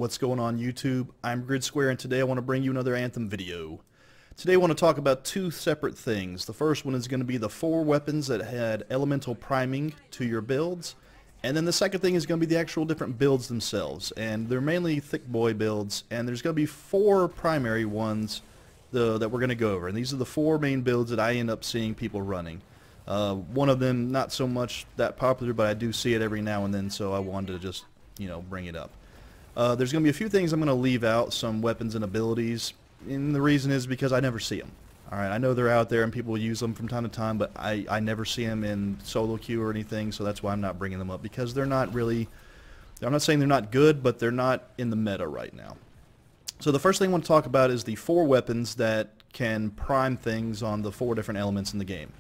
What's going on YouTube? I'm Gridsquare, and today I want to bring you another Anthem video. Today I want to talk about two separate things. The first one is going to be the 4 weapons that had elemental priming to your builds, and then the second thing is going to be the actual different builds themselves. And they're mainly Thiccboi builds, and there's going to be 4 primary ones that we're going to go over. And these are the 4 main builds that I end up seeing people running. One of them not so much that popular, but I do see it every now and then, so I wanted to just, bring it up. There's going to be a few things I'm going to leave out, some weapons and abilities, and the reason is because I never see them. Alright, I know they're out there and people use them from time to time, but I never see them in solo queue or anything, so that's why I'm not bringing them up, because they're not really, I'm not saying they're not good, but they're not in the meta right now. So the first thing I want to talk about is the 4 weapons that can prime things on the 4 different elements in the game.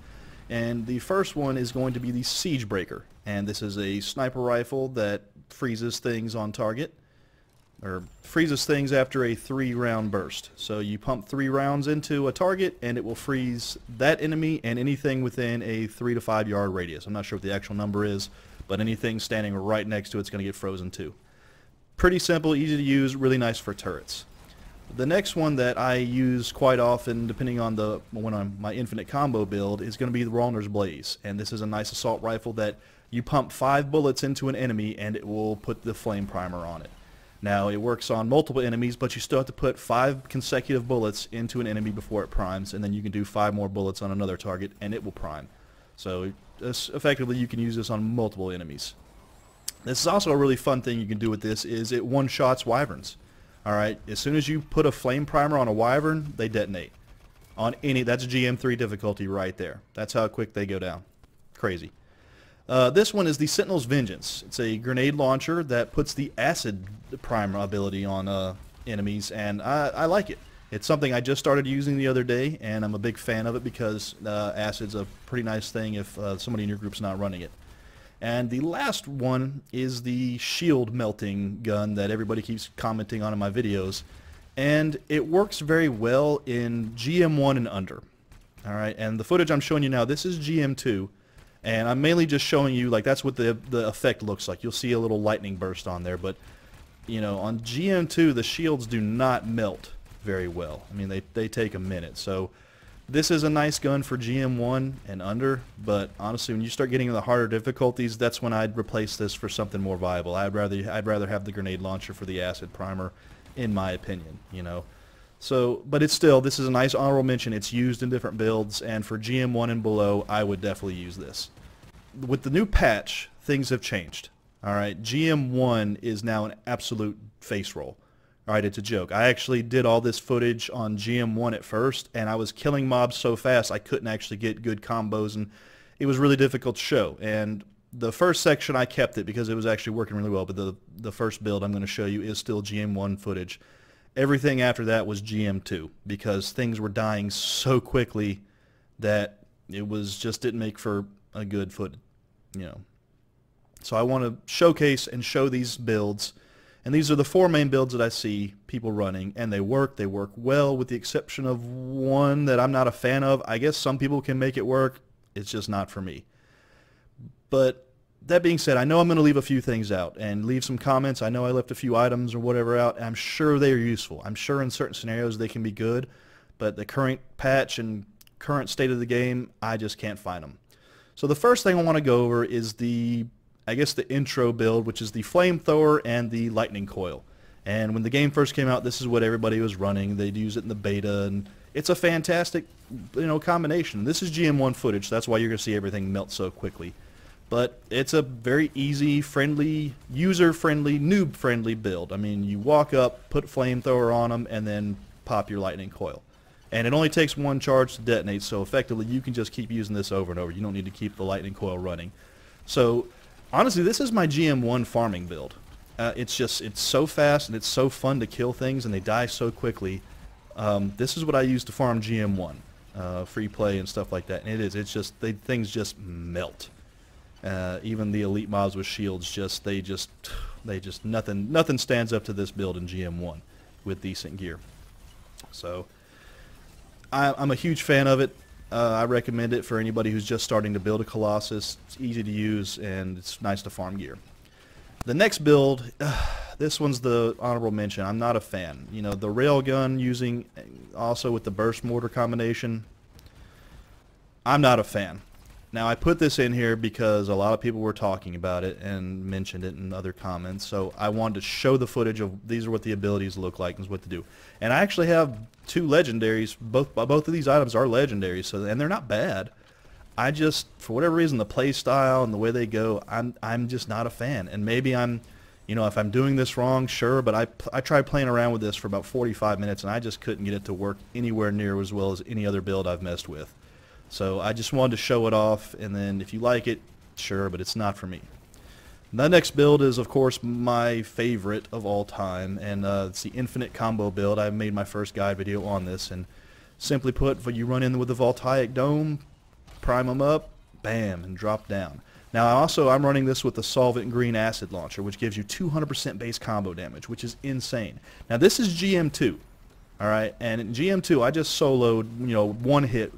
And the first one is going to be the Siege Breaker, and this is a sniper rifle that freezes things on target, or freezes things after a 3-round burst. So you pump 3 rounds into a target and it will freeze that enemy and anything within a 3 to 5 yard radius. I'm not sure what the actual number is, but anything standing right next to it's going to get frozen too. Pretty simple, easy to use, really nice for turrets. The next one that I use quite often, depending on my infinite combo build, is going to be the Rauner's Blaze. And this is a nice assault rifle that you pump 5 bullets into an enemy and it will put the flame primer on it. Now, it works on multiple enemies, but you still have to put 5 consecutive bullets into an enemy before it primes, and then you can do 5 more bullets on another target, and it will prime. So, effectively, you can use this on multiple enemies. This is also a really fun thing you can do with this, is it one-shots wyverns. Alright, as soon as you put a flame primer on a wyvern, they detonate. That's GM3 difficulty right there. That's how quick they go down. Crazy. This one is the Sentinels Vengeance. It's a grenade launcher that puts the acid primer ability on enemies, and I like it. It's something I just started using the other day, and I'm a big fan of it because acid's a pretty nice thing if somebody in your group's not running it. And the last one is the shield melting gun that everybody keeps commenting on in my videos, and it works very well in GM1 and under. Alright, and the footage I'm showing you now, this is GM2. And I'm mainly just showing you, like, that's what the effect looks like. You'll see a little lightning burst on there, but, on GM2, the shields do not melt very well. I mean, they take a minute. So this is a nice gun for GM1 and under, but honestly, when you start getting the harder difficulties, that's when I'd replace this for something more viable. I'd rather have the grenade launcher for the acid primer, in my opinion, So, but it's still, this is a nice honorable mention. It's used in different builds, and for GM1 and below, I would definitely use this. With the new patch, things have changed. Alright, GM1 is now an absolute face roll. Alright, it's a joke. I actually did all this footage on GM1 at first, and I was killing mobs so fast I couldn't actually get good combos, and it was really difficult to show. And the first section I kept it because it was actually working really well, but the first build I'm going to show you is still GM1 footage. Everything after that was GM2 because things were dying so quickly that it was just didn't make for a good footage, So I want to showcase and show these builds, and these are the 4 main builds that I see people running, and they work well, with the exception of one that I'm not a fan of. I guess some people can make it work. It's just not for me. But that being said, I know I'm going to leave a few things out and leave some comments. I know I left a few items or whatever out, and I'm sure they are useful. I'm sure in certain scenarios they can be good, but the current patch and current state of the game, I just can't find them. So the first thing I want to go over is the intro build, which is the flamethrower and the lightning coil. And when the game first came out, this is what everybody was running. They'd use it in the beta, and it's a fantastic, combination. This is GM1 footage, so that's why you're going to see everything melt so quickly. But it's a very easy, friendly, user-friendly, noob-friendly build. I mean, you walk up, put a flamethrower on them, and then pop your lightning coil. And it only takes 1 charge to detonate, so effectively you can just keep using this over and over. You don't need to keep the lightning coil running. So, honestly, this is my GM1 farming build. It's so fast and it's so fun to kill things, and they die so quickly. This is what I use to farm GM1, free play and stuff like that. And things just melt. Even the elite mobs with shields, nothing stands up to this build in GM1 with decent gear. So I'm a huge fan of it. I recommend it for anybody who's just starting to build a Colossus. It's easy to use and it's nice to farm gear. The next build, this one's the honorable mention. I'm not a fan. You know, the railgun using also with the burst mortar combination, I'm not a fan. Now, I put this in here because a lot of people were talking about it and mentioned it in other comments, so I wanted to show the footage of these are what the abilities look like and is what to do. And I actually have 2 legendaries. Both of these items are legendaries, so and they're not bad. I just, for whatever reason, the play style and the way they go, I'm just not a fan. And maybe I'm, you know, if I'm doing this wrong, sure, but I tried playing around with this for about 45 minutes, and I just couldn't get it to work anywhere near as well as any other build I've messed with. So I just wanted to show it off, and then if you like it, sure, but it's not for me. The next build is, of course, my favorite of all time, and it's the Infinite Combo build. I made my first guide video on this, and simply put, when you run in with the Voltaic Dome, prime them up, bam, and drop down. Now, I'm running this with the Solvent Green Acid Launcher, which gives you 200% base combo damage, which is insane. Now, this is GM2, all right, and in GM2, I just soloed, you know, one hit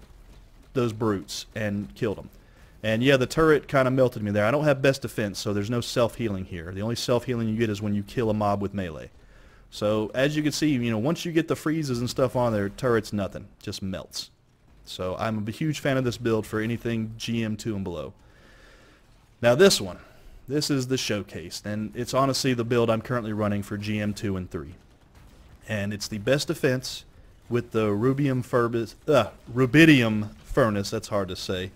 those brutes and killed them. And yeah, the turret kind of melted me there. I don't have best defense, so there's no self-healing here. The only self-healing you get is when you kill a mob with melee. So as you can see, you know, once you get the freezes and stuff on there, turret's nothing, just melts. So I'm a huge fan of this build for anything GM2 and below. Now this one, this is the showcase, and it's honestly the build I'm currently running for GM2 and 3. And it's the best defense with the rubidium furnace, that's hard to say,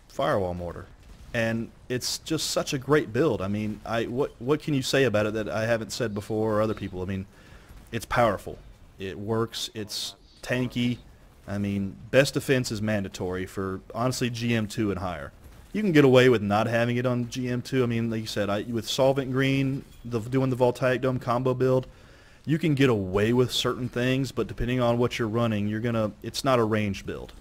firewall mortar. And it's just such a great build. I mean, what can you say about it that I haven't said before or other people? I mean, it's powerful. It works. It's tanky. I mean, best defense is mandatory for, honestly, GM2 and higher. You can get away with not having it on GM2. I mean, like you said, with Solvent Green, doing the Voltaic Dome combo build, you can get away with certain things, but depending on what you're running, it's not a ranged build.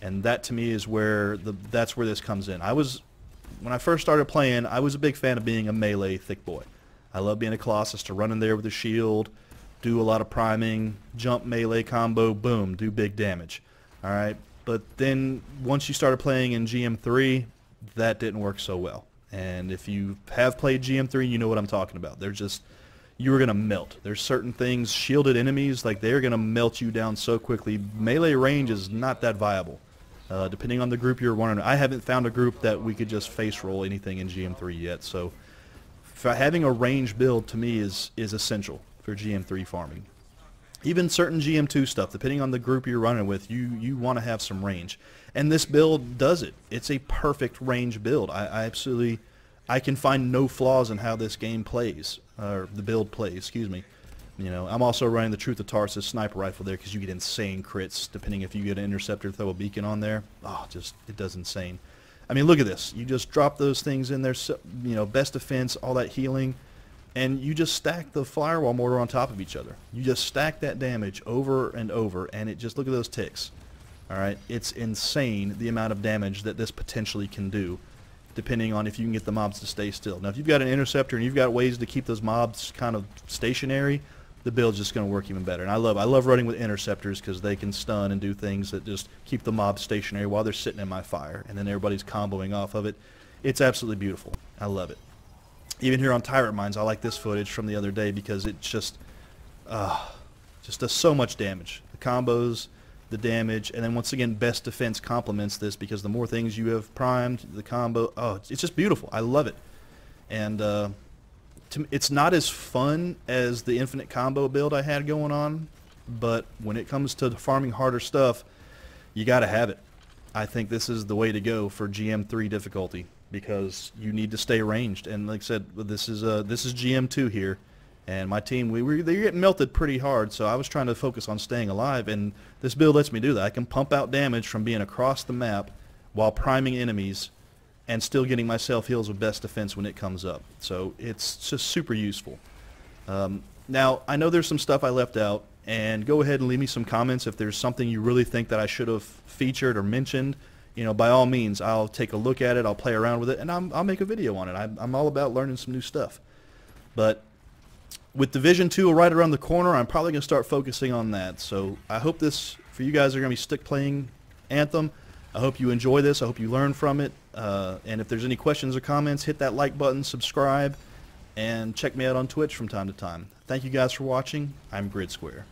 And that to me is where that's where this comes in. When I first started playing, I was a big fan of being a melee Thiccboi. I love being a Colossus, to run in there with a shield, do a lot of priming, jump melee combo, boom, do big damage. Alright, but then once you started playing in GM3, that didn't work so well. And if you have played GM3, you know what I'm talking about. You were going to melt. There's certain things, shielded enemies, like they're going to melt you down so quickly. Melee range is not that viable, depending on the group you're running. I haven't found a group that we could just face roll anything in GM3 yet, so having a range build to me is essential for GM3 farming. Even certain GM2 stuff, depending on the group you're running with, you want to have some range. And this build does it. It's a perfect range build. I can find no flaws in how this game plays, or the build plays, excuse me. You know, I'm also running the Truth of Tarsus sniper rifle there because you get insane crits depending if you get an interceptor, throw a beacon on there. Oh, it does insane. I mean, look at this. You just drop those things in there, you know, best defense, all that healing, and you just stack the firewall mortar on top of each other. You just stack that damage over and over, and it just, look at those ticks. All right, it's insane the amount of damage that this potentially can do, depending on if you can get the mobs to stay still. Now, if you've got an interceptor and you've got ways to keep those mobs kind of stationary, the build's just going to work even better. And I love running with interceptors because they can stun and do things that just keep the mobs stationary while they're sitting in my fire, and then everybody's comboing off of it. It's absolutely beautiful. I love it. Even here on Tyrant Mines, I like this footage from the other day because it just does so much damage. The combos, the damage, and then once again, best defense complements this because the more things you have primed, the combo, it's just beautiful. I love it. And it's not as fun as the Infinite Combo build I had going on, but when it comes to farming harder stuff, you got to have it. I think this is the way to go for GM3 difficulty because you need to stay ranged. And like I said, this is GM2 here. And my team, they're getting melted pretty hard, so I was trying to focus on staying alive, and this build lets me do that. I can pump out damage from being across the map while priming enemies and still getting myself heals with best defense when it comes up. So it's just super useful. Now, I know there's some stuff I left out, and go ahead and leave me some comments if there's something you really think that I should have featured or mentioned. You know, by all means, I'll take a look at it, I'll play around with it, and I'll make a video on it. I'm all about learning some new stuff. But with Division 2 right around the corner, I'm probably going to start focusing on that. So I hope this, for you guys that are going to be stick playing Anthem, I hope you enjoy this. I hope you learn from it. And if there's any questions or comments, hit that like button, subscribe, and check me out on Twitch from time to time. Thank you guys for watching. I'm Gridsquare.